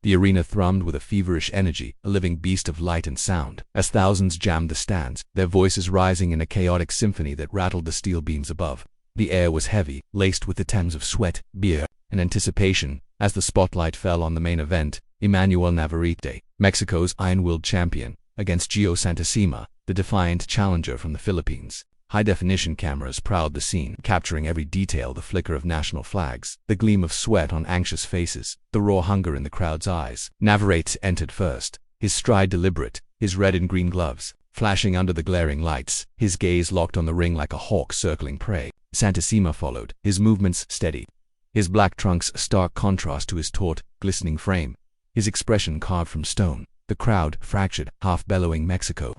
The arena thrummed with a feverish energy, a living beast of light and sound, as thousands jammed the stands, their voices rising in a chaotic symphony that rattled the steel beams above. The air was heavy, laced with the thames of sweat, beer, and anticipation, as the spotlight fell on the main event, Emanuel Navarrete, Mexico's iron-willed champion, against JEO Santisima, the defiant challenger from the Philippines. High-definition cameras prowled the scene, capturing every detail: the flicker of national flags, the gleam of sweat on anxious faces, the raw hunger in the crowd's eyes. Navarrete entered first, his stride deliberate, his red and green gloves flashing under the glaring lights, his gaze locked on the ring like a hawk circling prey. Santisima followed, his movements steady, his black trunks a stark contrast to his taut, glistening frame, his expression carved from stone. The crowd fractured, half bellowing Mexico,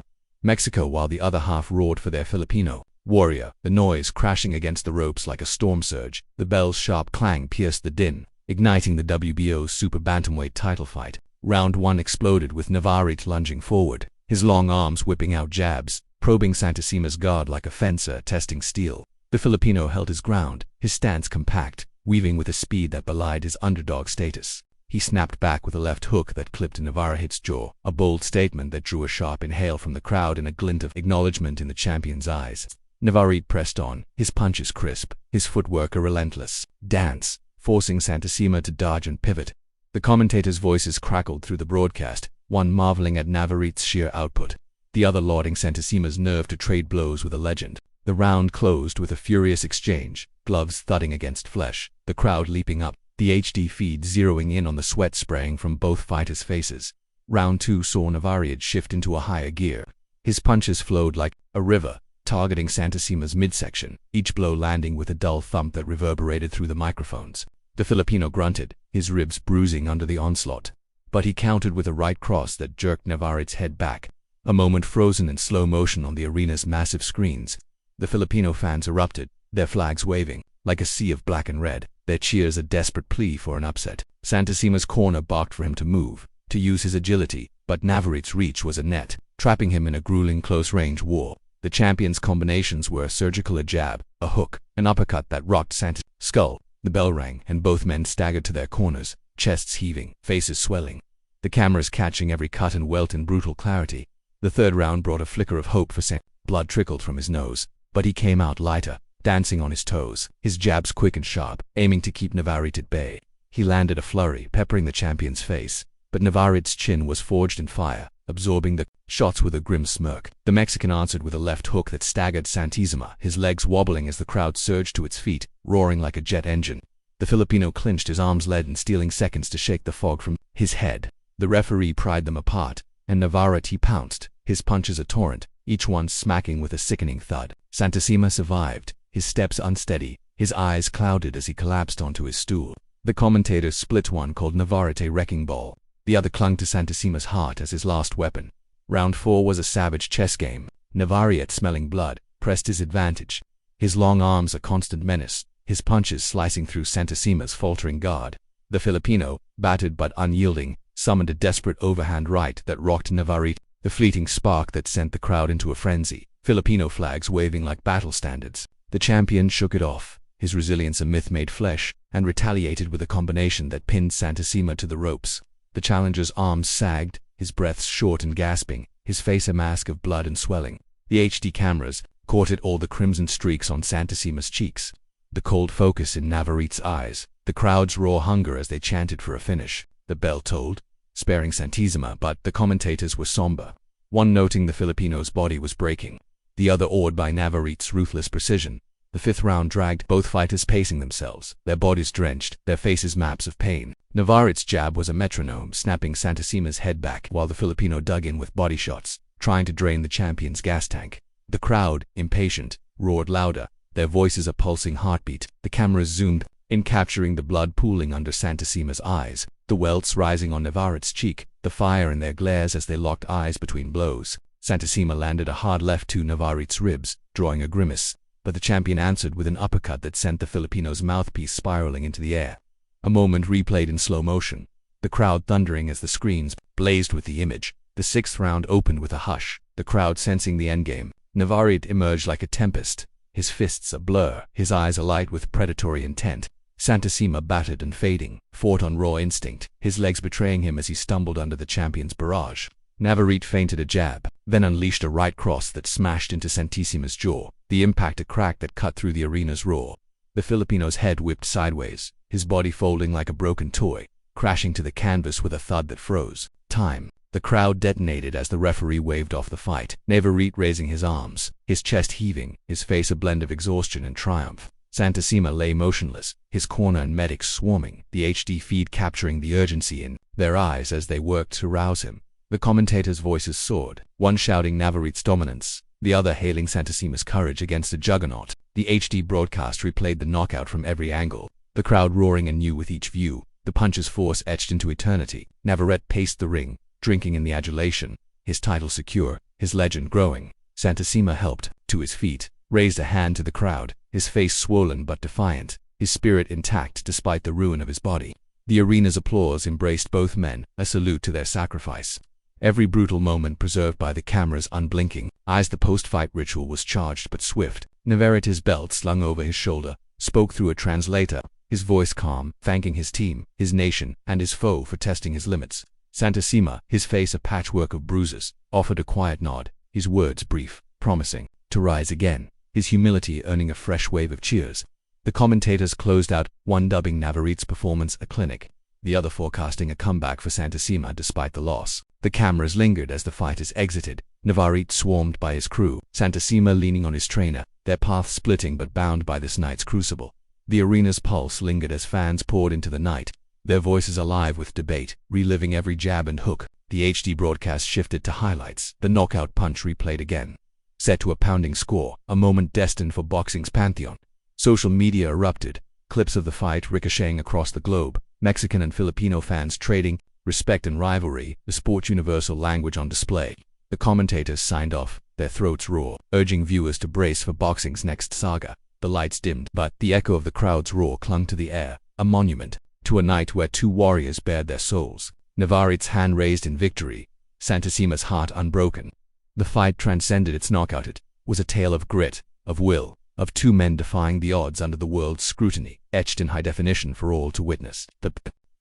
while the other half roared for their Filipino warrior, the noise crashing against the ropes like a storm surge. The bell's sharp clang pierced the din, igniting the WBO's super bantamweight title fight. Round 1 exploded with Navarrete lunging forward, his long arms whipping out jabs, probing Santisima's guard like a fencer testing steel. The Filipino held his ground, his stance compact, weaving with a speed that belied his underdog status. He snapped back with a left hook that clipped Navarrete's jaw, a bold statement that drew a sharp inhale from the crowd and a glint of acknowledgement in the champion's eyes. Navarrete pressed on, his punches crisp, his footwork a relentless dance, forcing Santisima to dodge and pivot. The commentators' voices crackled through the broadcast, one marveling at Navarrete's sheer output, the other lauding Santisima's nerve to trade blows with a legend. The round closed with a furious exchange, gloves thudding against flesh, the crowd leaping up, the HD feed zeroing in on the sweat spraying from both fighters' faces. Round 2 saw Navarrete shift into a higher gear. His punches flowed like a river, targeting Santisima's midsection, each blow landing with a dull thump that reverberated through the microphones. The Filipino grunted, his ribs bruising under the onslaught, but he countered with a right cross that jerked Navarrete's head back. A moment frozen in slow motion on the arena's massive screens. The Filipino fans erupted, their flags waving, like a sea of black and red, their cheers a desperate plea for an upset. Santisima's corner barked for him to move, to use his agility, but Navarrete's reach was a net, trapping him in a grueling close-range war. The champion's combinations were a surgical jab, a hook, an uppercut that rocked Santisima's skull. The bell rang, and both men staggered to their corners, chests heaving, faces swelling, the cameras catching every cut and welt in brutal clarity. The third round brought a flicker of hope for Santisima. Blood trickled from his nose, but he came out lighter, dancing on his toes, his jabs quick and sharp, aiming to keep Navarrete at bay. He landed a flurry, peppering the champion's face, but Navarrete's chin was forged in fire, absorbing the shots with a grim smirk. The Mexican answered with a left hook that staggered Santisima, his legs wobbling as the crowd surged to its feet, roaring like a jet engine. The Filipino clinched, his arms leaden, stealing seconds to shake the fog from his head. The referee pried them apart, and Navarrete pounced, his punches a torrent, each one smacking with a sickening thud. Santisima survived, his steps unsteady, his eyes clouded as he collapsed onto his stool. The commentators split, one called Navarrete a wrecking ball, the other clung to Santisima's heart as his last weapon. Round 4 was a savage chess game. Navarrete, smelling blood, pressed his advantage, his long arms a constant menace, his punches slicing through Santisima's faltering guard. The Filipino, battered but unyielding, summoned a desperate overhand right that rocked Navarrete, the fleeting spark that sent the crowd into a frenzy, Filipino flags waving like battle standards. The champion shook it off, his resilience a myth made flesh, and retaliated with a combination that pinned Santisima to the ropes. The challenger's arms sagged, his breath short and gasping, his face a mask of blood and swelling. The HD cameras caught it all, the crimson streaks on Santisima's cheeks, the cold focus in Navarrete's eyes, the crowd's raw hunger as they chanted for a finish. The bell tolled, sparing Santisima, but the commentators were somber, one noting the Filipino's body was breaking, the other awed by Navarrete's ruthless precision. The fifth round dragged, both fighters pacing themselves, their bodies drenched, their faces maps of pain. Navarrete's jab was a metronome, snapping Santisima's head back, while the Filipino dug in with body shots, trying to drain the champion's gas tank. The crowd, impatient, roared louder, their voices a pulsing heartbeat. The cameras zoomed in, capturing the blood pooling under Santisima's eyes, the welts rising on Navarrete's cheek, the fire in their glares as they locked eyes between blows. Santisima landed a hard left to Navarrete's ribs, drawing a grimace, but the champion answered with an uppercut that sent the Filipino's mouthpiece spiraling into the air. A moment replayed in slow motion, the crowd thundering as the screens blazed with the image. The sixth round opened with a hush, the crowd sensing the endgame. Navarrete emerged like a tempest, his fists a blur, his eyes alight with predatory intent. Santisima, battered and fading, fought on raw instinct, his legs betraying him as he stumbled under the champion's barrage. Navarrete feinted a jab, then unleashed a right cross that smashed into Santisima's jaw, the impact a crack that cut through the arena's roar. The Filipino's head whipped sideways, his body folding like a broken toy, crashing to the canvas with a thud that froze time. The crowd detonated as the referee waved off the fight, Navarrete raising his arms, his chest heaving, his face a blend of exhaustion and triumph. Santisima lay motionless, his corner and medics swarming, the HD feed capturing the urgency in their eyes as they worked to rouse him. The commentators' voices soared, one shouting Navarrete's dominance, the other hailing Santisima's courage against a juggernaut. The HD broadcast replayed the knockout from every angle, the crowd roaring anew with each view, the punch's force etched into eternity. Navarrete paced the ring, drinking in the adulation, his title secure, his legend growing. Santisima helped to his feet, raised a hand to the crowd, his face swollen but defiant, his spirit intact despite the ruin of his body. The arena's applause embraced both men, a salute to their sacrifice. Every brutal moment preserved by the camera's unblinking eyes. The post-fight ritual was charged but swift. Navarrete, his belt slung over his shoulder, spoke through a translator, his voice calm, thanking his team, his nation, and his foe for testing his limits. Santisima, his face a patchwork of bruises, offered a quiet nod, his words brief, promising to rise again, his humility earning a fresh wave of cheers. The commentators closed out, one dubbing Navarrete's performance a clinic, the other forecasting a comeback for Santisima despite the loss. The cameras lingered as the fighters exited, Navarrete swarmed by his crew, Santisima leaning on his trainer, their paths splitting but bound by this night's crucible. The arena's pulse lingered as fans poured into the night, their voices alive with debate, reliving every jab and hook. The HD broadcast shifted to highlights, the knockout punch replayed again. Set to a pounding score, a moment destined for boxing's pantheon. Social media erupted, clips of the fight ricocheting across the globe, Mexican and Filipino fans trading respect and rivalry, the sport's universal language on display. The commentators signed off, their throats raw, urging viewers to brace for boxing's next saga. The lights dimmed, but the echo of the crowd's roar clung to the air, a monument to a night where two warriors bared their souls. Navarrete's hand raised in victory, Santisima's heart unbroken. The fight transcended its knockout. It was a tale of grit, of will, of two men defying the odds under the world's scrutiny, etched in high definition for all to witness. The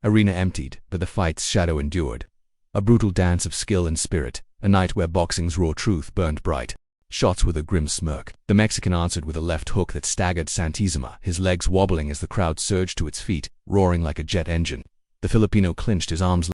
arena emptied, but the fight's shadow endured. A brutal dance of skill and spirit, a night where boxing's raw truth burned bright. Shots with a grim smirk. The Mexican answered with a left hook that staggered Santisima, his legs wobbling as the crowd surged to its feet, roaring like a jet engine. The Filipino clinched his arms